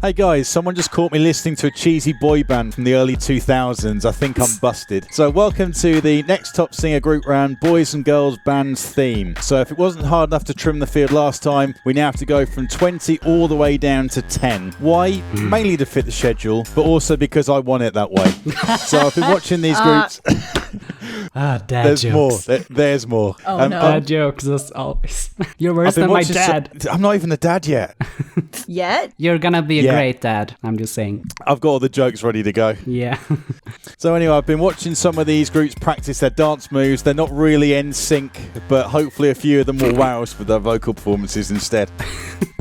Hey guys, someone just caught me listening to a cheesy boy band from the early 2000s. I think I'm busted. So welcome to the Next Top Singer Group Round Boys and Girls Bands theme. So if it wasn't hard enough to trim the field last time, we now have to go from 20 all the way down to 10. Why? Mainly to fit the schedule, but also because I want it that way. So I've been watching these groups. Dad There's jokes. more. There's more. Oh, no. Dad jokes as always. You're worse than my dad. I'm not even a dad yet. Yet? You're gonna be a great dad, I'm just saying. I've got all the jokes ready to go. Yeah. So anyway, I've been watching some of these groups practice their dance moves. They're not really in sync, but hopefully a few of them will wow us with their vocal performances instead.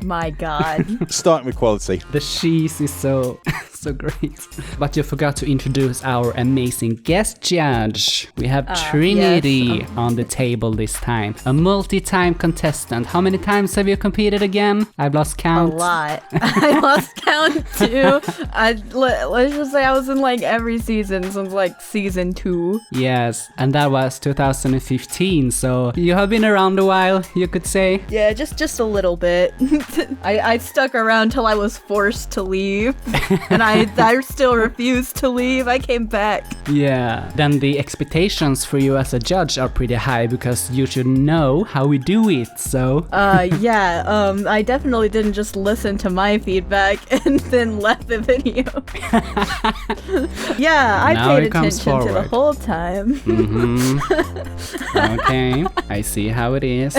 My God. Starting with quality. The cheese is so great. But you forgot to introduce our amazing guest judge. We have Trinity on the table this time. A multi-time contestant. How many times have you competed again? I've lost count. A lot. I lost count too. Let's just say I was in like every season since like season 2. Yes, and that was 2015, so you have been around a while, you could say. Yeah, just a little bit. I stuck around till I was forced to leave, and I still refused to leave. I came back. Yeah, then the expectations for you as a judge are pretty high because you should know how we do it, so... I definitely didn't just listen to my feedback and then left the video. Yeah, I Now paid it comes attention to the forward. whole time. Okay, I see how it is.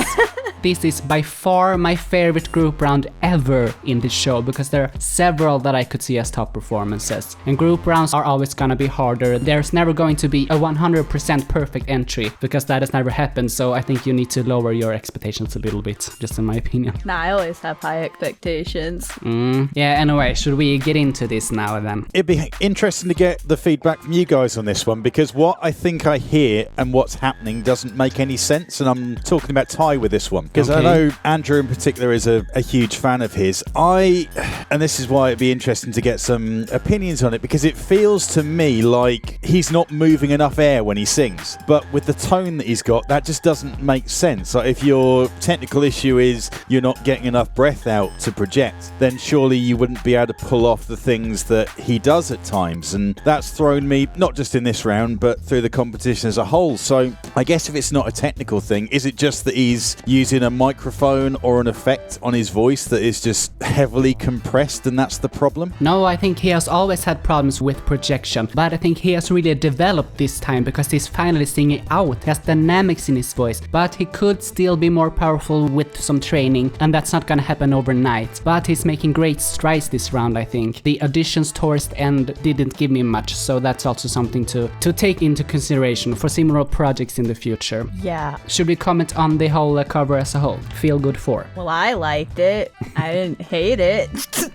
This is by far my favorite group round ever in this show because there are several that I could see as top performances. And group rounds are always gonna be harder. There's never going to be a 100% perfect entry because that has never happened, so I think you need to lower your expectations a little bit, just in my opinion. Nah, I always have high expectations. Yeah, anyway, should we get into this now then? It'd be interesting to get the feedback from you guys on this one because what I think I hear and what's happening doesn't make any sense, and I'm talking about Ty with this one because I know Andrew in particular is a huge fan of his. And this is why it'd be interesting to get some opinions on it because it feels to me like he's not moving enough air when he sings, but with the tone that he's got, that just doesn't make sense. Like if your technical issue is you're not getting enough breath out to project, then surely you wouldn't be able to pull off the things that he does at times, and that's thrown me not just in this round but through the competition as a whole. So I guess if it's not a technical thing, is it just that he's using a microphone or an effect on his voice that is just heavily compressed and that's the problem? No, I think he has always had problems with projection, but I think he has really developed this time because he's finally singing out. He has dynamics in his voice, but he could still be more powerful with some training, and that's not gonna happen overnight. But he's making great strides this round, I think. The auditions towards the end didn't give me much, so that's also something to take into consideration for similar projects in the future. Yeah. Should we comment on the whole cover as a whole? Feel good for? Well, I liked it. I didn't hate it.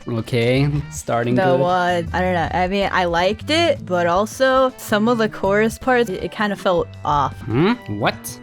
Okay, starting good. I don't know. I mean, I liked it, but also some of the chorus parts, it kind of felt off. What?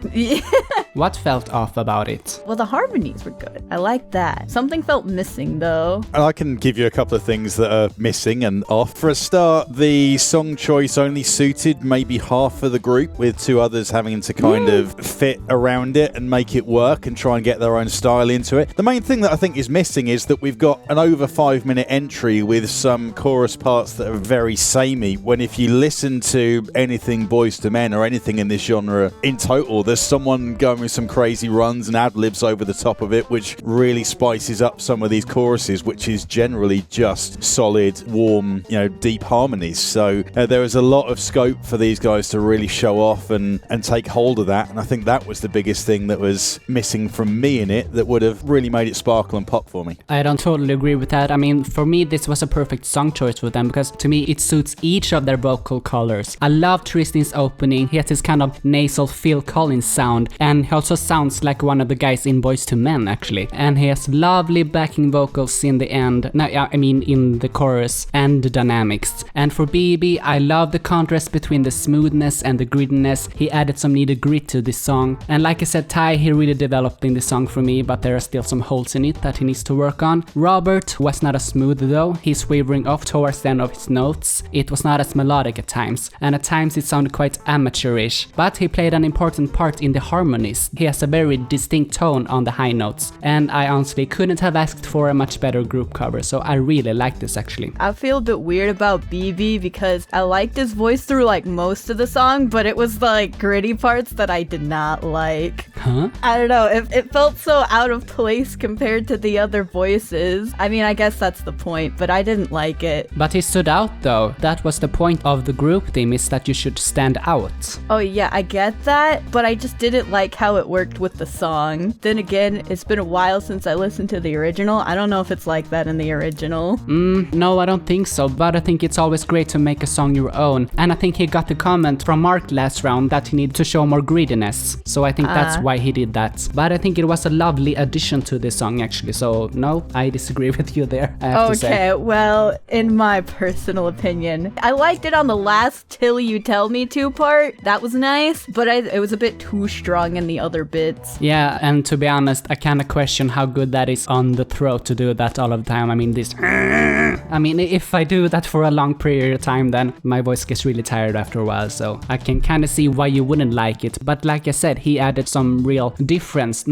What felt off about it? Well, the harmonies were good. I liked that. Something felt missing, though. And I can give you a couple of things that are missing and off. For a start, the song choice only suited maybe half of the group, with two others having to kind of fit around it and make it work and try and get their own style into it. The main thing that I think is missing is that we've got an over 5-minute entry with some chorus parts that are very samey, when if you listen to anything Boyz II Men or anything in this genre in total, there's someone going with some crazy runs and ad-libs over the top of it, which really spices up some of these choruses, which is generally just solid, warm, deep harmonies. So there is a lot of scope for these guys to really show off and take hold of that, and I think that was the biggest thing that was missing from me in it that would have really made it sparkle and pop for me. I don't totally agree with that. I mean, for me, this was a perfect song choice for them because to me, it suits each of their vocal colors. I love Tristan's opening. He has this kind of nasal Phil Collins sound, and he also sounds like one of the guys in Boyz II Men, actually. And he has lovely backing vocals in the end. No, I mean in the chorus and the dynamics. And for BB, I love the contrast between the smoothness and the grittiness. He added some needed grit to this song. And like I said, Ty, he really developed in the song for me, but there are still some holes in it that he needs to work on. Robert was not as smooth though. He's wavering off towards the end of his notes. It was not as melodic at times, and at times it sounded quite amateurish, but he played an important part in the harmonies. He has a very distinct tone on the high notes, and I honestly couldn't have asked for a much better group cover, so I really like this actually. I feel a bit weird about BB because I liked his voice through like most of the song, but it was the like gritty parts that I did not like. Huh? I don't know, it felt so out of place compared to the other voices. I mean, I guess that's the point, but I didn't like it. But he stood out though. That was the point of the group theme, is that you should stand out. Oh yeah, I get that, but I just didn't like how it worked with the song. Then again, it's been a while since I listened to the original. I don't know if it's like that in the original. No, I don't think so, but I think it's always great to make a song your own. And I think he got the comment from Mark last round that he needed to show more greediness. So I think that's why he did that. But I think it was a lovely addition to this song actually. So no, I disagree with you there, I have to say. Okay, well, in my personal opinion, I liked it on the last Till You Tell Me To part. That was nice, but it was a bit too strong in the other bits. Yeah, and to be honest, I kind of question how good that is on the throat to do that all of the time. I mean, this... I mean, if I do that for a long period of time, then my voice gets really tired after a while, so I can kind of see why you wouldn't like it. But like I said, he added some real difference.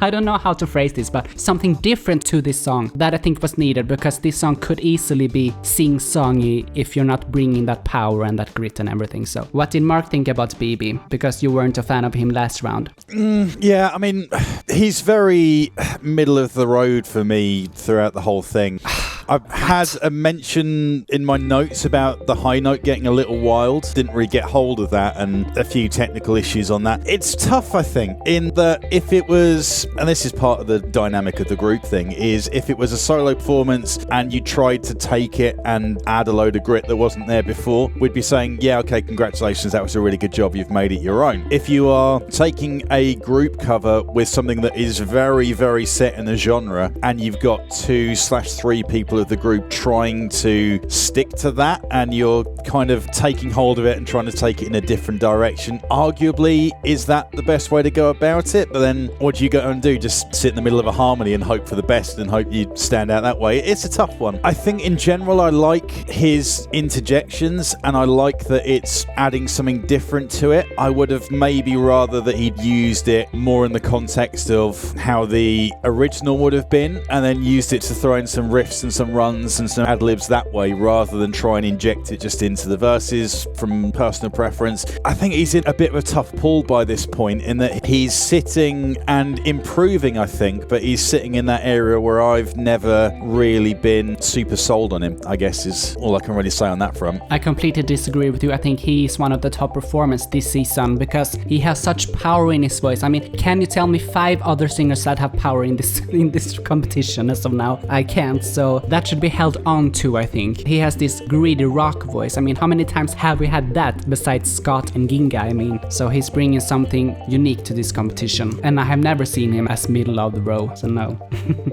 I don't know how to phrase this, but something different to this song that I think was needed, because this song could easily be sing-songy if you're not bringing that power and that grit and everything. So what did Mark think about BB? Because you weren't a fan of him last round. Yeah, I mean, he's very middle of the road for me throughout the whole thing. I've had a mention in my notes about the high note getting a little wild. Didn't really get hold of that, and a few technical issues on that. It's tough, I think, in that if it was, and this is part of the dynamic of the group thing, is if it was a solo performance and you tried to take it and add a load of grit that wasn't there before, we'd be saying, yeah, okay, congratulations, that was a really good job, you've made it your own. If you are taking a group cover with something that is very, very set in the genre, and you've got 2/3 people of the group trying to stick to that, and you're kind of taking hold of it and trying to take it in a different direction, arguably, is that the best way to go about it? But then what do you go and do? Just sit in the middle of a harmony and hope for the best and hope you stand out that way? It's a tough one. I think in general I like his interjections, and I like that it's adding something different to it. I would have maybe rather that he'd used it more in the context of how the original would have been, and then used it to throw in some riffs and some runs and some ad-libs that way, rather than try and inject it just into the verses from personal preference. I think he's in a bit of a tough pull by this point, in that he's sitting and improving, I think, but he's sitting in that area where I've never really been super sold on him, I guess is all I can really say on that front. I completely disagree with you. I think he's one of the top performers this season because he has such power in his voice. I mean, can you tell me 5 other singers that have power in this competition as of now? I can't, so that should be held on to, I think. He has this greedy rock voice. I mean, how many times have we had that besides Scott and Ginga? I mean, so he's bringing something unique to this competition, and I have never seen him as middle of the row, so no.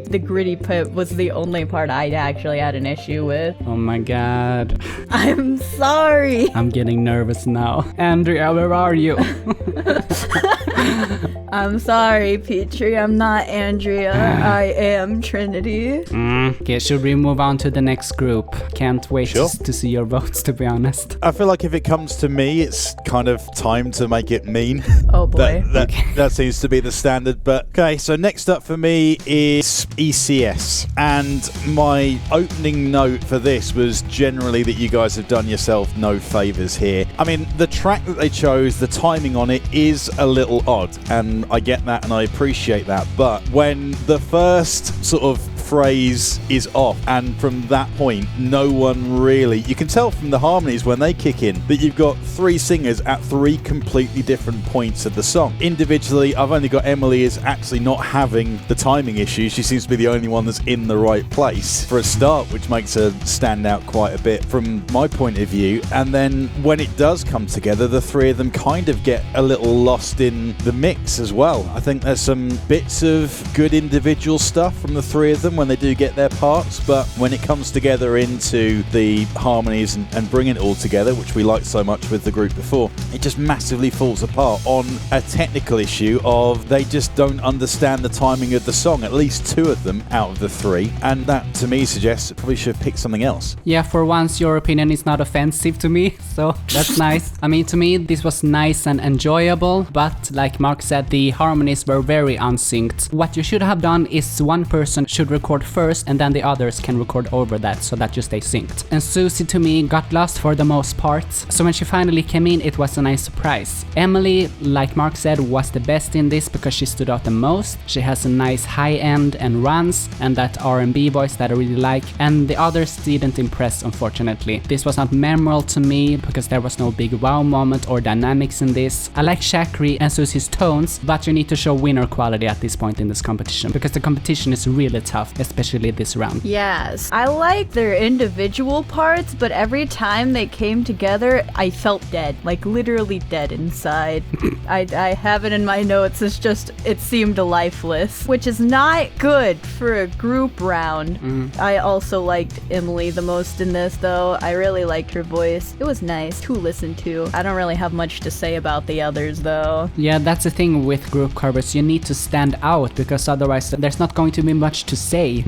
The gritty part was the only part I actually had an issue with. Oh my god. I'm sorry. I'm getting nervous now. Andrea, where are you? I'm sorry, Petrie. I'm not Andrea. I am Trinity. Okay, should we move on to the next group? Can't wait Sure. to see your votes, to be honest. I feel like if it comes to me, it's kind of time to make it mean. Oh boy. That seems to be the standard. But okay, so next up for me is ECS. And my opening note for this was generally that you guys have done yourself no favours here. I mean, the track that they chose, the timing on it is a little odd. And I get that and I appreciate that. But when the first sort of phrase is off, and from that point no one really, you can tell from the harmonies when they kick in that you've got 3 singers at 3 completely different points of the song. Individually, I've only got Emily as actually not having the timing issue. She seems to be the only one that's in the right place for a start, which makes her stand out quite a bit from my point of view. And then when it does come together, the 3 of them kind of get a little lost in the mix as well. I think there's some bits of good individual stuff from the 3 of them when they do get their parts, but when it comes together into the harmonies and bringing it all together, which we liked so much with the group before, it just massively falls apart on a technical issue of they just don't understand the timing of the song, at least two of them out of the three, and that to me suggests it probably should have picked something else. Yeah, for once your opinion is not offensive to me, so that's nice. I mean, to me this was nice and enjoyable, but like Mark said, the harmonies were very unsynced. What you should have done is one person should record first and then the others can record over that so that you stay synced. And Susie to me got lost for the most part, so when she finally came in it was a nice surprise. Emily, like Mark said, was the best in this because she stood out the most. She has a nice high end and runs and that R&B voice that I really like, and the others didn't impress unfortunately. This was not memorable to me because there was no big wow moment or dynamics in this. I like Shakri and Susie's tones, but you need to show winner quality at this point in this competition because the competition is really tough, especially this round. Yes, I like their individual parts, but every time they came together, I felt dead, like literally dead inside. I have it in my notes, it seemed lifeless, which is not good for a group round. I also liked Emily the most in this though. I really liked her voice. It was nice to listen to. I don't really have much to say about the others though. Yeah, that's the thing with group covers. You need to stand out because otherwise there's not going to be much to say.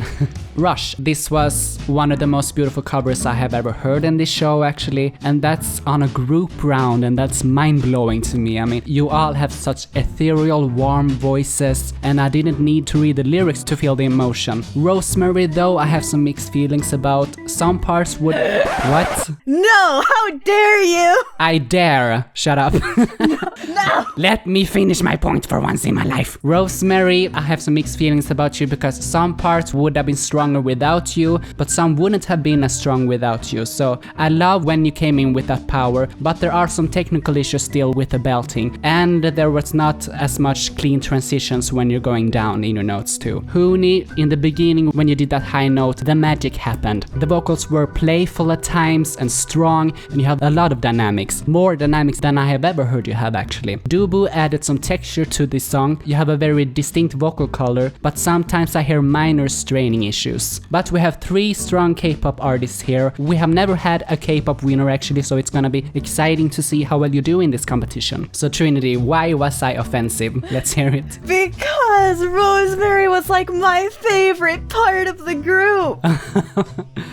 Rush. This was one of the most beautiful covers I have ever heard in this show actually, and that's on a group round, and that's mind-blowing to me. I mean, you all have such ethereal, warm voices, and I didn't need to read the lyrics to feel the emotion. Rosemary though, I have some mixed feelings about. Some parts would... What? No! How dare you! I dare. Shut up. No! Let me finish my point for once in my life. Rosemary, I have some mixed feelings about you because some parts would have been stronger without you, but some wouldn't have been as strong without you. So I love when you came in with that power, but there are some technical issues still with the belting, and there was not as much clean transitions when you're going down in your notes too. Hooney, in the beginning when you did that high note, the magic happened. The vocals were playful at times and strong, and you have a lot of dynamics. More dynamics than I have ever heard you have actually. Dubu added some texture to this song. You have a very distinct vocal color, but sometimes I hear minor straining issues. But we have three strong K-pop artists here. We have never had a K-pop winner actually, so it's gonna be exciting to see how well you do in this competition. So Trinity, why was I offensive? Let's hear it. Because Rosemary was like my favorite part of the group.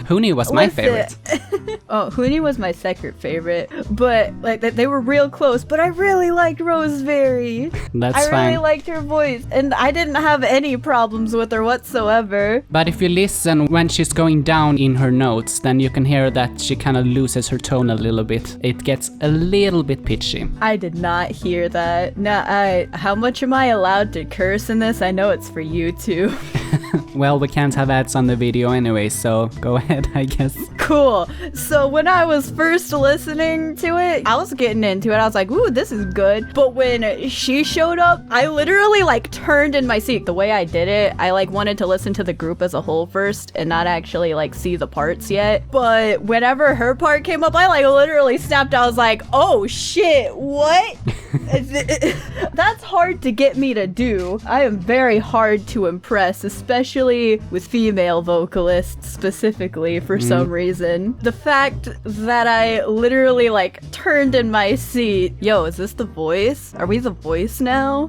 Hooney was my favorite. Oh, Hooney was my second favorite, but like they were real close, but I really liked Rosemary. That's fine. I really liked her voice, and I didn't have any problems with her whatsoever. But if you listen when she's going down in her notes, then you can hear that she kind of loses her tone a little bit. It gets a little bit pitchy. I did not hear that. Now, how much am I allowed to curse in this? I know it's for YouTube. Well, we can't have ads on the video anyway, so go ahead, I guess. Cool. So when I was first listening to it, I was getting into it. I was like, ooh, this is good. But when she showed up, I literally like turned in my seat. The way I did it, I like wanted to listen to the group as a whole first and not actually like see the parts yet. But whenever her part came up, I like literally snapped. I was like, oh shit, what? That's hard to get me to do. I am very hard to impress, especially with female vocalists specifically for some reason. The fact that I literally like turned in my seat. Yo, is this the voice? Are we the voice now?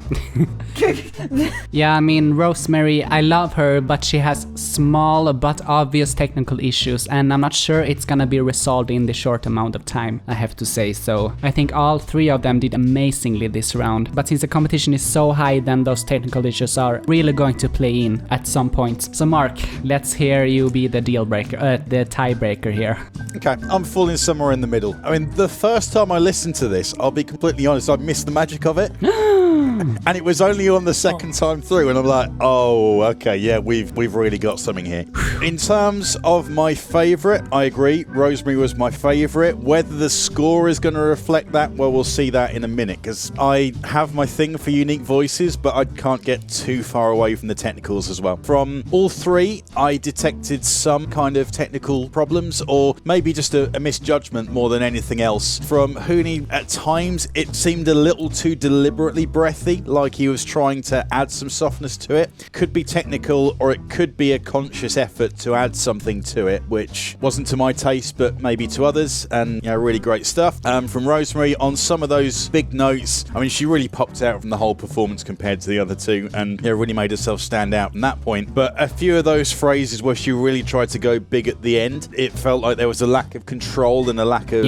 Yeah, I mean, Rosemary, I love her, but she has small but obvious technical issues, and I'm not sure it's gonna be resolved in the short amount of time, I have to say. So I think all three of them did amazingly this round, but since the competition is so high, then those technical issues are really going to play in at some point. So Mark, let's hear you be the deal breaker, the tiebreaker here. Okay, I'm falling somewhere in the middle. I mean, the first time I listened to this, I'll be completely honest, I missed the magic of it. And it was only on the second time through, and I'm like, oh, okay, yeah, we've really got something here. In terms of my favourite, I agree, Rosemary was my favourite. Whether the score is going to reflect that, well, we'll see that in a minute, because I have my thing for unique voices, but I can't get too far away from the technicals as well. From all three, I detected some kind of technical problems, or maybe just a misjudgment more than anything else. From Hooney, at times, it seemed a little too deliberately breathy, earthy, like he was trying to add some softness to it. Could be technical, or it could be a conscious effort to add something to it, which wasn't to my taste, but maybe to others. And really great stuff from Rosemary on some of those big notes. I mean, she really popped out from the whole performance compared to the other two, and really made herself stand out from that point. But a few of those phrases where she really tried to go big at the end, it felt like there was a lack of control and a lack of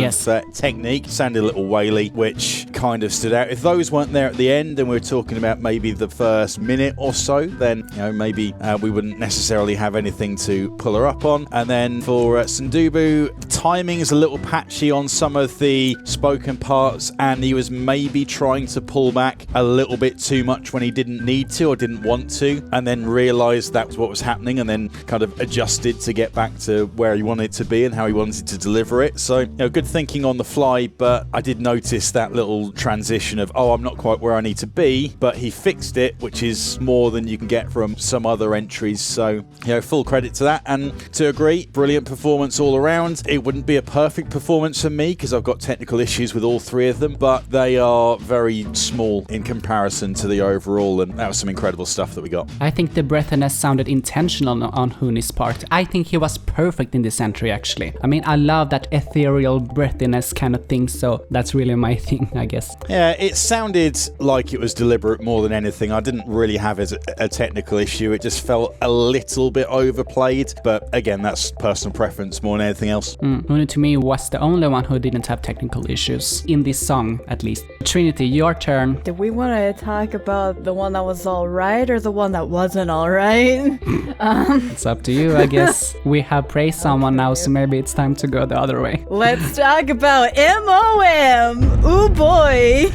technique. Sounded a little waily, which kind of stood out. If those weren't there at the end, and we were talking about maybe the first minute or so, then maybe we wouldn't necessarily have anything to pull her up on. And then for Sundubu, the timing is a little patchy on some of the spoken parts, and he was maybe trying to pull back a little bit too much when he didn't need to or didn't want to, and then realised that was what was happening, and then kind of adjusted to get back to where he wanted it to be and how he wanted to deliver it. So, good thinking on the fly, but I did notice that little transition of, I'm not quite where I need to be, but he fixed it, which is more than you can get from some other entries. So, full credit to that. And to agree, brilliant performance all around. It wouldn't be a perfect performance for me because I've got technical issues with all three of them, but they are very small in comparison to the overall, and that was some incredible stuff that we got. I think the breathiness sounded intentional on Huni's part. I think he was perfect in this entry, actually. I mean, I love that ethereal breathiness kind of thing, so that's really my thing, I guess. Yeah, it sounded like it was deliberate more than anything. I didn't really have it as a technical issue. It just felt a little bit overplayed, but again, that's personal preference more than anything else. Huni, to me, was the only one who didn't have technical issues, in this song, at least. Trinity, your turn. Do we want to talk about the one that was alright or the one that wasn't alright? It's up to you, I guess. We have praised someone now, so maybe it's time to go the other way. Let's talk about MOM! Ooh boy!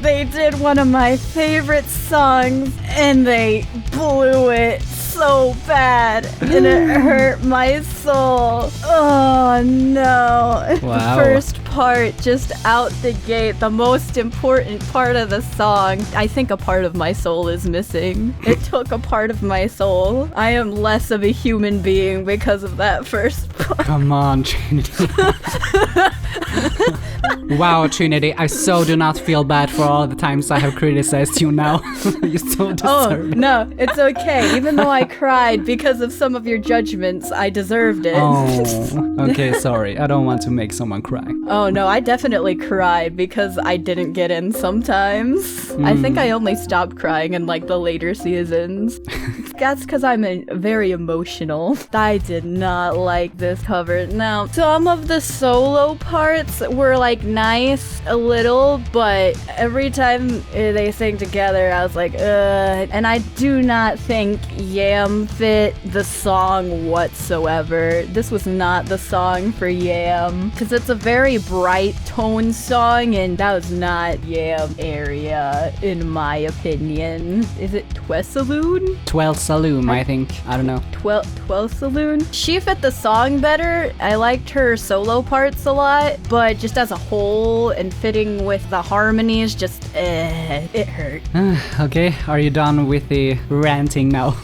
They did one of my favorite songs and they blew it so bad and it hurt my soul. Oh no. Wow. First part, just out the gate, the most important part of the song. I think a part of my soul is missing. It took a part of my soul. I am less of a human being because of that first part. Come on, Trinity. Wow, Trinity, I so do not feel bad for all the times I have criticized you now. You so deserve it. No, it's okay. Even though I cried because of some of your judgments, I deserved it. Oh, okay, sorry. I don't want to make someone cry. Oh no, I definitely cried because I didn't get in sometimes. I think I only stopped crying in like the later seasons. That's because I'm very emotional. I did not like this cover. Now, some of the solo parts were like nice a little, but every time they sang together, I was like, ugh. And I do not think Yam fit the song whatsoever. This was not the song for Yam, because it's a very bright tone song, and that was not Yam area, in my opinion. Is it Twesaloon? Saloon, I think. I don't know. Saloon? She fit the song better. I liked her solo parts a lot, but just as a whole and fitting with the harmonies, just it hurt. Okay, are you done with the ranting now?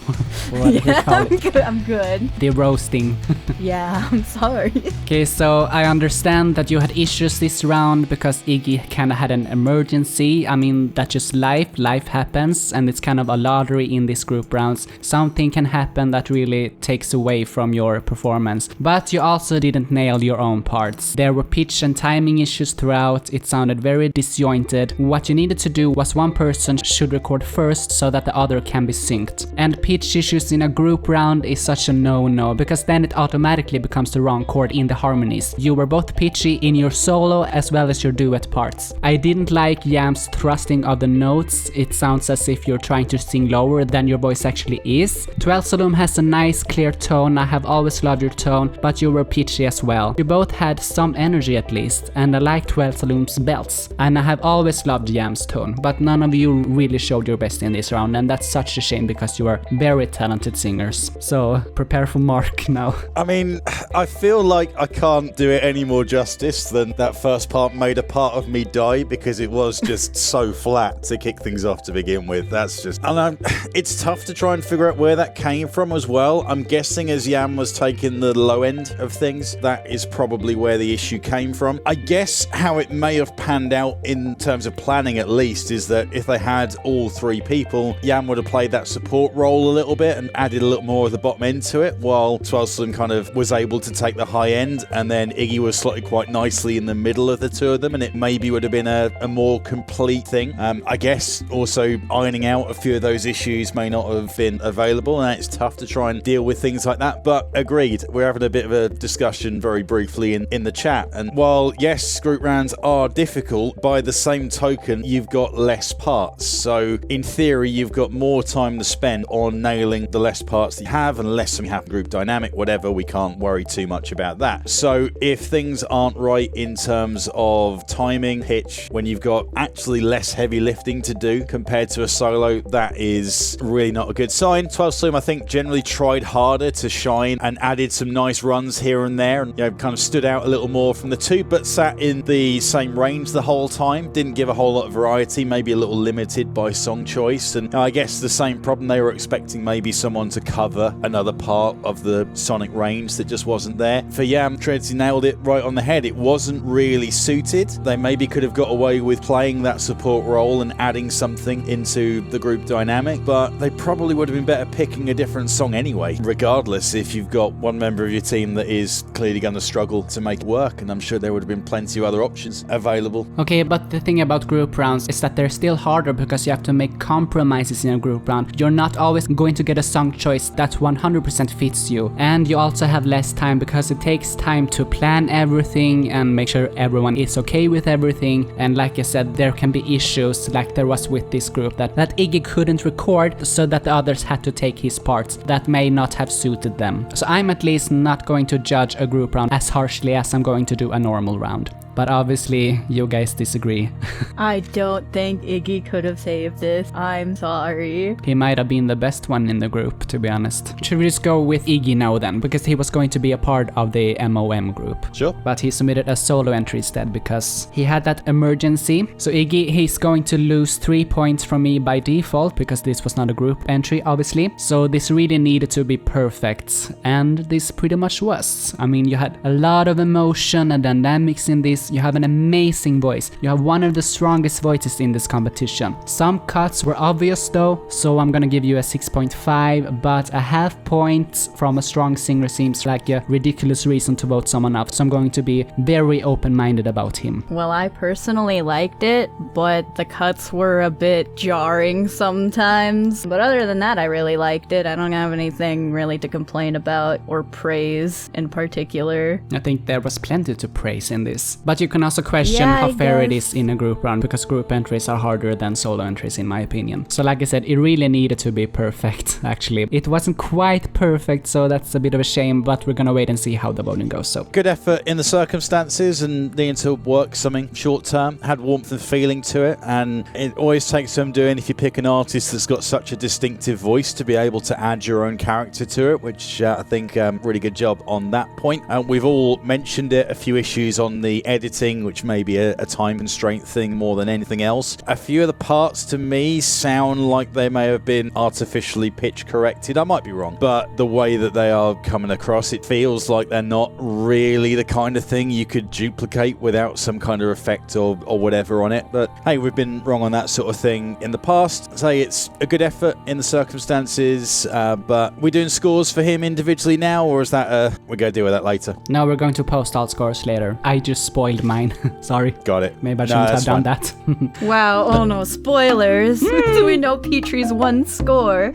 Yeah, I'm good. The roasting. Yeah, I'm sorry. Okay, so I understand that you had issues this round because Iggy kind of had an emergency. I mean, that's just life happens, and it's kind of a lottery in this group rounds. Something can happen that really takes away from your performance. But you also didn't nail your own parts. There were pitch and timing issues throughout. It sounded very disjointed. What you needed to do was one person should record first so that the other can be synced. And pitch issues in a group round is such a no-no, because then it automatically becomes the wrong chord in the harmonies. You were both pitchy in your solo as well as your duet parts. I didn't like Yam's thrusting of the notes. It sounds as if you're trying to sing lower than your voice actually is. 12 Saloon has a nice clear tone. I have always loved your tone, but you were pitchy as well. You both had some energy at least, and I like 12 Saloon's belts. And I have always loved Yam's tone, but none of you really showed your best in this round, and that's such a shame because you are very talented singers. So prepare for Mark now. I mean, I feel like I can't do it any more justice worse than that first part made a part of me die because it was just so flat to kick things off to begin with. That's just... And it's tough to try and figure out where that came from as well. I'm guessing as Yam was taking the low end of things, that is probably where the issue came from. I guess how it may have panned out in terms of planning at least is that if they had all three people, Yam would have played that support role a little bit and added a little more of the bottom end to it, while Twelslim kind of was able to take the high end, and then Iggy was slotted quite nicely in the middle of the two of them, and it maybe would have been a more complete thing. I guess also ironing out a few of those issues may not have been available, and it's tough to try and deal with things like that, but agreed. We're having a bit of a discussion very briefly in the chat, and while yes, group rounds are difficult, by the same token, you've got less parts, so in theory you've got more time to spend on nailing the less parts that you have, unless something happens group dynamic, whatever, we can't worry too much about that. So if things aren't right in terms of timing, pitch, when you've got actually less heavy lifting to do compared to a solo, that is really not a good sign. Twelslim, I think, generally tried harder to shine and added some nice runs here and there, and kind of stood out a little more from the two, but sat in the same range the whole time. Didn't give a whole lot of variety, maybe a little limited by song choice, and I guess the same problem. They were expecting maybe someone to cover another part of the sonic range that just wasn't there. For Yam, Trinity nailed it right on the head. It wasn't really suited. They maybe could have got away with playing that support role and adding something into the group dynamic, but they probably would have been better picking a different song anyway, regardless, if you've got one member of your team that is clearly going to struggle to make it work, and I'm sure there would have been plenty of other options available. Okay, but the thing about group rounds is that they're still harder because you have to make compromises in a group round. You're not always going to get a song choice that 100% fits you, and you also have less time because it takes time to plan everything and make sure everyone is okay with everything. And like I said, there can be issues like there was with this group that Iggy couldn't record, so that the others had to take his parts that may not have suited them. So I'm at least not going to judge a group round as harshly as I'm going to do a normal round. But obviously, you guys disagree. I don't think Iggy could have saved this. I'm sorry. He might have been the best one in the group, to be honest. Should we just go with Iggy now then? Because he was going to be a part of the MOM group. Sure. But he submitted a solo entry instead because he had that emergency. So Iggy, he's going to lose 3 points from me by default because this was not a group entry, obviously. So this really needed to be perfect. And this pretty much was. I mean, you had a lot of emotion and dynamics in this. You have an amazing voice. You have one of the strongest voices in this competition. Some cuts were obvious though, so I'm gonna give you a 6.5, but a half point from a strong singer seems like a ridiculous reason to vote someone up, so I'm going to be very open-minded about him. Well, I personally liked it, but the cuts were a bit jarring sometimes. But other than that, I really liked it. I don't have anything really to complain about or praise in particular. I think there was plenty to praise in this. But you can also question how fair it is in a group round, because group entries are harder than solo entries in my opinion. So like I said, it really needed to be perfect, actually. It wasn't quite perfect, so that's a bit of a shame, but we're gonna wait and see how the voting goes. So good effort in the circumstances and needing to work something short term. Had warmth and feeling to it, and it always takes some doing if you pick an artist that's got such a distinctive voice to be able to add your own character to it, which I think really good job on that point. We've all mentioned it, a few issues on the editing, which may be a time constraint thing more than anything else. A few of the parts to me sound like they may have been artificially pitch corrected. I might be wrong, but the way that they are coming across, it feels like they're not really the kind of thing you could duplicate without some kind of effect or whatever on it. But hey, we've been wrong on that sort of thing in the past. Say it's a good effort in the circumstances, but we're doing scores for him individually now, or is that we're going to deal with that later? No, we're going to post all scores later. I just spoiled mine. Sorry. Got it. Maybe I shouldn't have done that. Wow, oh no, spoilers. So we know Petrie's one score.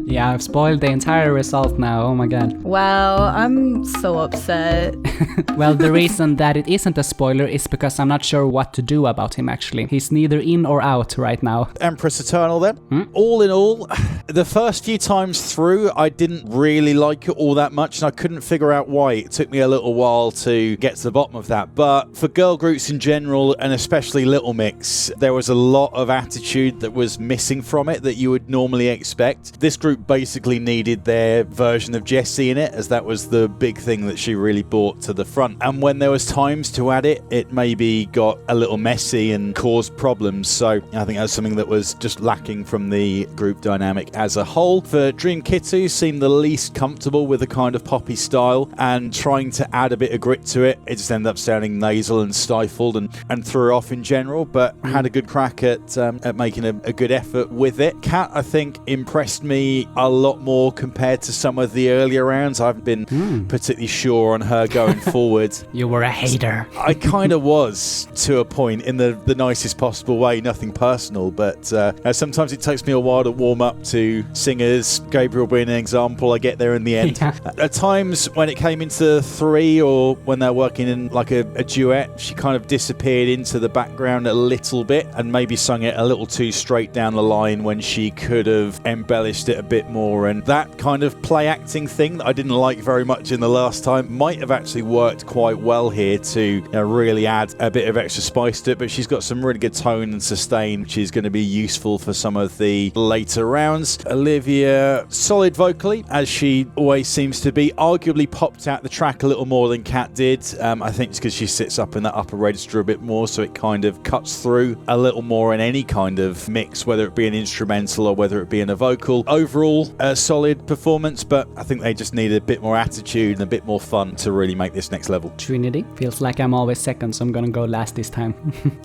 Yeah, I've spoiled the entire result now. Oh my god. Wow, I'm so upset. Well, the reason that it isn't a spoiler is because I'm not sure what to do about him, actually. He's neither in or out right now. Empress Eternal then. All in all, the first few times through, I didn't really like it all that much, and I couldn't figure out why. It took me a little while to get to the bottom of that. But for girl groups in general, and especially Little Mix, there was a lot of attitude that was missing from it that you would normally expect. This group basically needed their version of Jessie in it, as that was the big thing that she really brought to the front. And when there was times to add it, it maybe got a little messy and caused problems. So I think that's something that was just lacking from the group dynamic as a whole. For Dream Kitty, seemed the least comfortable with the kind of poppy style, and trying to add a bit of grit to it, it just ended up sounding nasal and stifled and threw her off in general, but had a good crack at making a good effort with it. Kat, I think, impressed me a lot more compared to some of the earlier rounds. I've been particularly sure on her going forward. You were a hater. I kind of was, to a point, in the nicest possible way, nothing personal, but sometimes it takes me a while to warm up to singers, Gabriel being an example. I get there in the end. Yeah. At times when it came into 3 or when they're working in like a duet, she kind of disappeared into the background a little bit and maybe sung it a little too straight down the line when she could have embellished it a bit more. And that kind of play acting thing that I didn't like very much in the last time might have actually worked quite well here to really add a bit of extra spice to it. But she's got some really good tone and sustain, which is going to be useful for some of the later rounds. Olivia, solid vocally, as she always seems to be. Arguably popped out the track a little more than Kat did. I think it's because she sits up in that upper register a bit more, so it kind of cuts through a little more in any kind of mix, whether it be an instrumental or whether it be in a vocal. Overall, a solid performance, but I think they just need a bit more attitude and a bit more fun to really make this next level. Trinity, feels like I'm always second, so I'm gonna go last this time.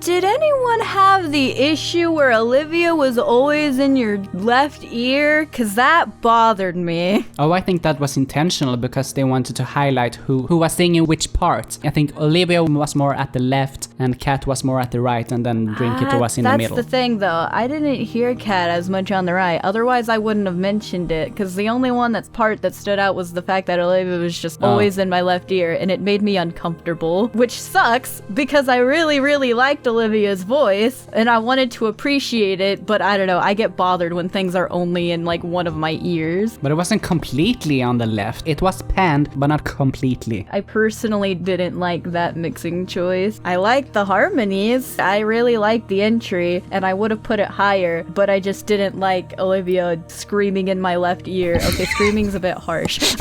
Did anyone have the issue where Olivia was always in your left ear? Cause that bothered me. Oh, I think that was intentional because they wanted to highlight who was singing which part. I think Olivia was more at the left and Kat was more at the right, and then Dream Kitty was in the middle. That's the thing though, I didn't hear Kat as much on the right, otherwise I wouldn't have mentioned it, because the only one that stood out was the fact that Olivia was just always in my left ear, and it made me uncomfortable, which sucks because I really, really liked Olivia's voice and I wanted to appreciate it, but I don't know, I get bothered when things are only in like one of my ears. But it wasn't completely on the left. It was panned, but not completely. I personally didn't like that mixing choice. I liked the harmonies. I really liked the entry, and I would have put it higher, but I just didn't like Olivia screaming in my left ear. Okay, screaming's a bit harsh.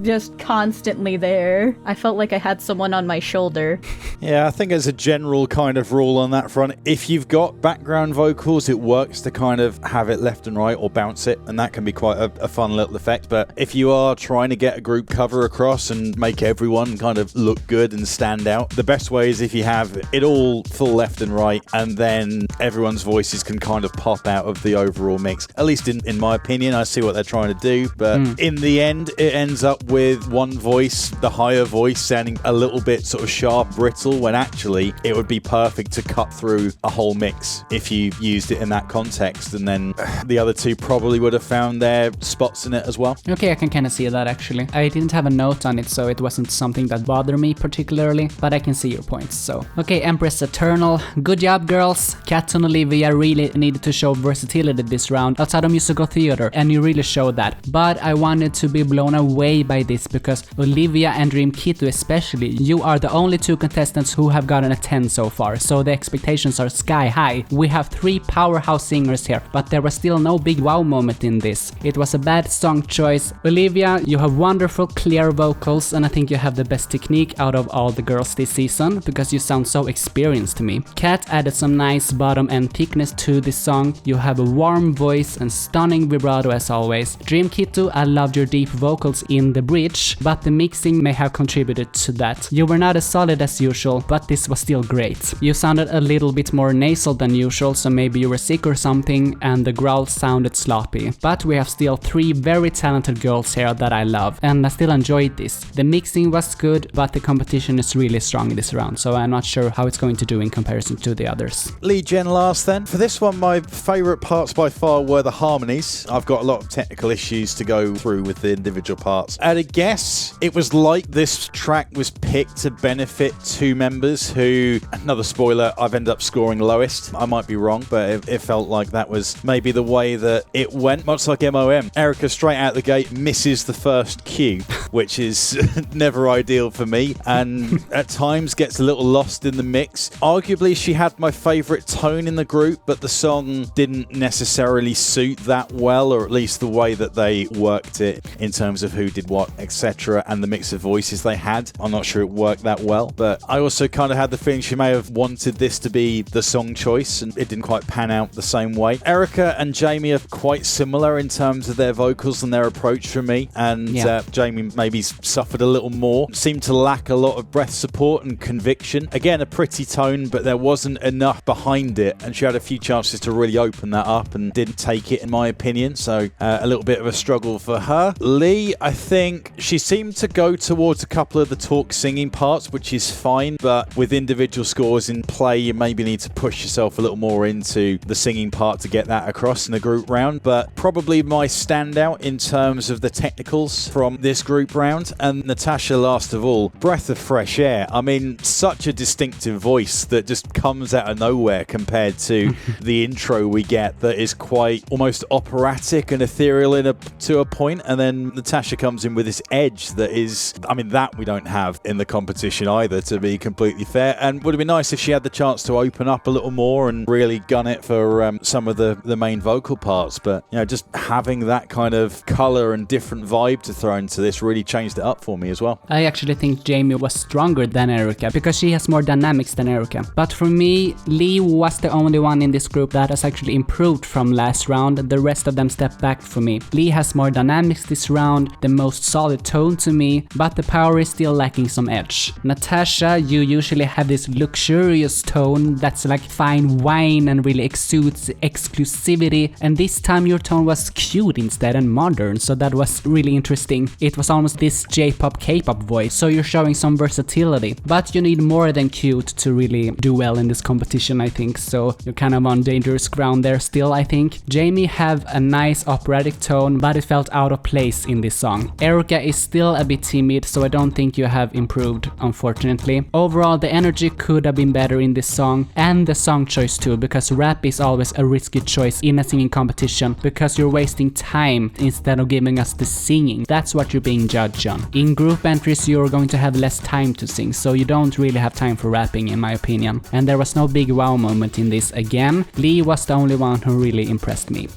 Just constantly there. I felt like I had someone on my shoulder. Yeah, I think as a general kind of rule on that front, if you've got background vocals, it works to kind of have it left and right or bounce it, and that can be quite a fun little effect. But if you are trying to get a group cover across and make everyone kind of look good and stand out, the best way is if you have it all full left and right, and then everyone's voices can kind of pop out of the overall mix. At least in my opinion, I see what they're trying to do, but in the end, it ends up with one voice, the higher voice, sounding a little bit sort of sharp, brittle, when actually it would be perfect to cut through a whole mix if you used it in that context, and then the other two probably would have found their spots in it as well. Okay, I can kind of see that actually. I didn't have a note on it, so it wasn't something that bothered me particularly, but I can see your points, so. Okay, Empress Eternal. Good job, girls. Kat and Olivia really needed to show versatility this round outside of musical theater, and you really showed that. But I wanted to be blown away by this because Olivia and Dream Kitty especially, you are the only two contestants who have gotten a 10 so far, so the expectations are sky high. We have 3 powerhouse singers here, but there was still no big wow moment in this. It was a bad song choice. Olivia, you have wonderful clear vocals, and I think you have the best technique out of all the girls this season because you sound so experienced to me. Kat added some nice bottom and thickness to this song. You have a warm voice and stunning vibrato as always. Dream Kitty, I loved your deep vocals in the bridge, but the mixing may have contributed to that. You were not as solid as usual, but this was still great. You sounded a little bit more nasal than usual, so maybe you were sick or something, and the growl sounded sloppy. But we have still 3 very talented girls here that I love, and I still enjoyed this. The mixing was good, but the competition is really strong in this round, so I'm not sure how it's going to do in comparison to the others. Lead gen last then. For this one, my favourite parts by far were the harmonies. I've got a lot of technical issues to go through with the individual parts. At a guess, it was like this track was picked to benefit 2 members who, another spoiler, I've ended up scoring lowest. I might be wrong, but it felt like that was maybe the way that it went, much like MOM. Erica straight out the gate misses the first cue, which is never ideal for me, and at times gets a little lost in in the mix. Arguably, she had my favorite tone in the group, but the song didn't necessarily suit that well, or at least the way that they worked it in terms of who did what, etc., and the mix of voices they had. I'm not sure it worked that well, but I also kind of had the feeling she may have wanted this to be the song choice, and it didn't quite pan out the same way. Erica and Jamie are quite similar in terms of their vocals and their approach for me, and Jamie maybe suffered a little more. Seemed to lack a lot of breath support and conviction. Again, a pretty tone, but there wasn't enough behind it, and she had a few chances to really open that up and didn't take it, in my opinion, so a little bit of a struggle for her. Lee, I think she seemed to go towards a couple of the talk singing parts, which is fine, but with individual scores in play, you maybe need to push yourself a little more into the singing part to get that across in a group round. But probably my standout in terms of the technicals from this group round. And Natasha, last of all, breath of fresh air. I mean, such a distinctive voice that just comes out of nowhere compared to the intro we get, that is quite almost operatic and ethereal to a point. And then Natasha comes in with this edge that is, I mean, that we don't have in the competition either, to be completely fair. And would have been nice if she had the chance to open up a little more and really gun it for some of the main vocal parts. But, you know, just having that kind of colour and different vibe to throw into this really changed it up for me as well. I actually think Jamie was stronger than Erica because she has more dynamics than Erica. But for me, Lee was the only one in this group that has actually improved from last round. The rest of them stepped back for me. Lee has more dynamics this round, the most solid tone to me, but the power is still lacking some edge. Natasha, you usually have this luxurious tone that's like fine wine and really exudes exclusivity, and this time your tone was cute instead and modern, so that was really interesting. It was almost this J-pop, K-pop voice, so you're showing some versatility, but you need more than cute to really do well in this competition, I think, so you're kind of on dangerous ground there still, I think. Jamie have a nice operatic tone, but it felt out of place in this song. Erica is still a bit timid, so I don't think you have improved, unfortunately. Overall, the energy could have been better in this song, and the song choice too, because rap is always a risky choice in a singing competition, because you're wasting time instead of giving us the singing. That's what you're being judged on. In group entries, you're going to have less time to sing, so you don't really have time for rapping, in my opinion. And there was no big wow moment in this again. Lee was the only one who really impressed me.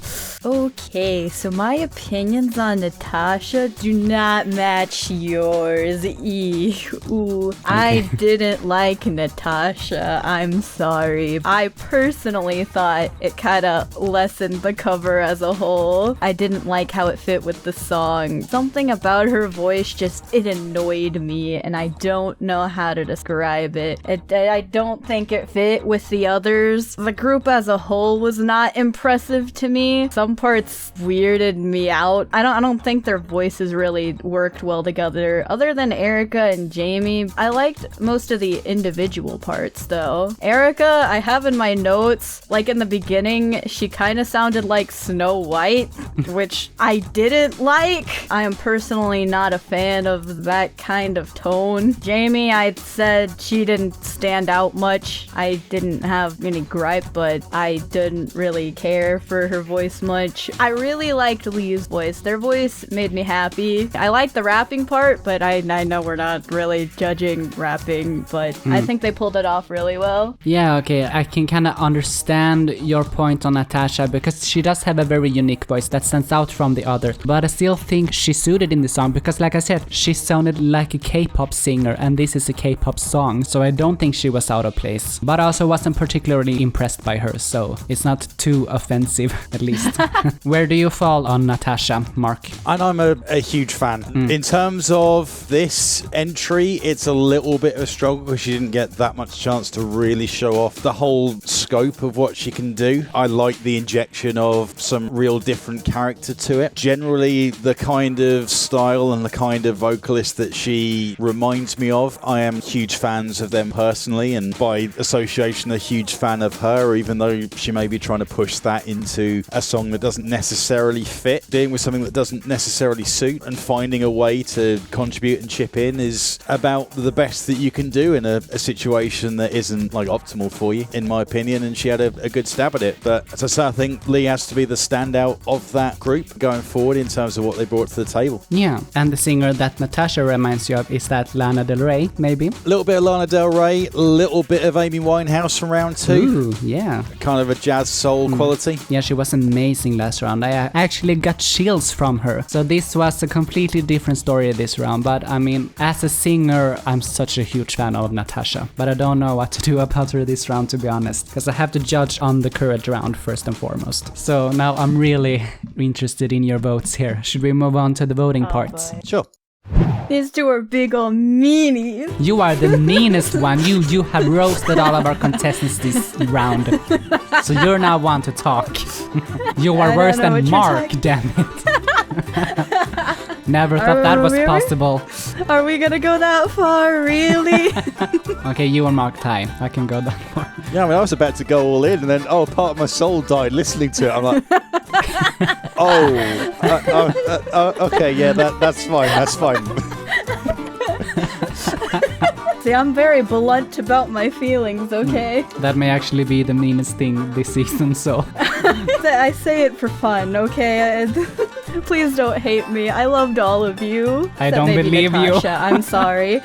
Okay, so my opinions on Natasha do not match yours. Ooh, I didn't like Natasha. I'm sorry. I personally thought it kind of lessened the cover as a whole. I didn't like how it fit with the song. Something about her voice it annoyed me, and I don't know how to describe it. I don't think it fit with the others. The group as a whole was not impressive to me. Some parts weirded me out. I don't think their voices really worked well together. Other than Erica and Jamie, I liked most of the individual parts though. Erica, I have in my notes, like in the beginning, she kind of sounded like Snow White, which I didn't like. I am personally not a fan of that kind of tone. Jamie, I said she didn't stand out much. I didn't have any gripe, but I didn't really care for her voice much. I really liked Lee's voice. Their voice made me happy. I like the rapping part, but I know we're not really judging rapping, but I think they pulled it off really well. Yeah, okay, I can kind of understand your point on Natasha because she does have a very unique voice that stands out from the others, but I still think she suited in the song because, like I said, she sounded like a K-pop singer, and this is a K-pop song, so I don't think she was out of place. But I also wasn't particularly impressed by her, so it's not too offensive, at least. Where do you fall on Natasha, Mark? And I'm a huge fan. In terms of this entry, it's a little bit of a struggle because she didn't get that much chance to really show off the whole scope of what she can do. I like the injection of some real different character to it. Generally, the kind of style and the kind of vocalist that she reminds me of, I am huge fans of them personally, and by association, a huge fan of her, even though she may be trying to push that into a song that doesn't necessarily fit. Dealing with something that doesn't necessarily suit and finding a way to contribute and chip in is about the best that you can do in a situation that isn't like optimal for you, in my opinion, and she had a good stab at it. But as I say, I think Lee has to be the standout of that group going forward in terms of what they brought to the table. Yeah, and the singer that Natasha reminds you of, is that Lana Del Rey, maybe? A little bit of Lana Del Rey, Ray, little bit of Amy Winehouse from round 2. Ooh, yeah. Kind of a jazz soul quality. Yeah, she was amazing last round. I actually got chills from her. So this was a completely different story this round. But I mean, as a singer, I'm such a huge fan of Natasha. But I don't know what to do about her this round, to be honest. Because I have to judge on the current round first and foremost. So now I'm really interested in your votes here. Should we move on to the voting parts? Boy. Sure. These two are big ol' meanies. You are the meanest one. You have roasted all of our contestants this round. So you're not one to talk. You are worse than Mark, damn it. Never thought that was possible. Are we gonna go that far, really? Okay, you and Mark tie. I can go that far. Yeah, I mean, I was about to go all in, and then, part of my soul died listening to it. I'm like, okay, yeah, that's fine, that's fine. See, I'm very blunt about my feelings, okay? That may actually be the meanest thing this season, so... I say it for fun, okay? Please don't hate me. I loved all of you. I don't believe Natasha. I'm sorry.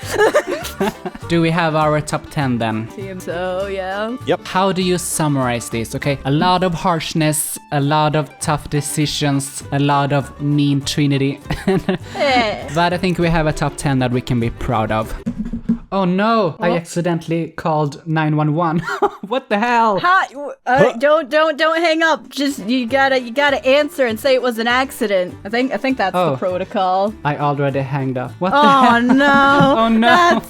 Do we have our top 10 then? So, yeah. Yep. How do you summarize this? Okay, a lot of harshness, a lot of tough decisions, a lot of mean Trinity. But I think we have a top 10 that we can be proud of. Oh no! I accidentally called 911. What the hell? Don't hang up. Just you gotta answer and say it was an accident. I think that's the protocol. I already hanged up. What the Oh hell? no! Oh no!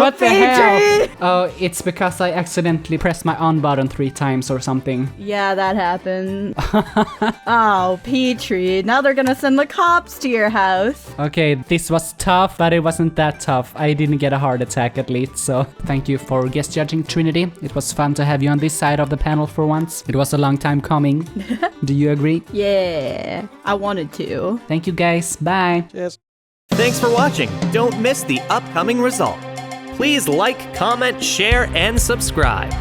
What What the hell? Petrie! Oh, it's because I accidentally pressed my on button 3 times or something. Yeah, that happened. Oh, Petrie. Now they're gonna send the cops to your house. Okay, this was tough, but it wasn't that tough. I didn't get a heart attack at least, so thank you for guest judging, Trinity. It was fun to have you on this side of the panel for once. It was a long time coming. Do you agree? Yeah, I wanted to. Thank you guys. Bye. Cheers. Thanks for watching. Don't miss the upcoming result. Please like, comment, share, and subscribe.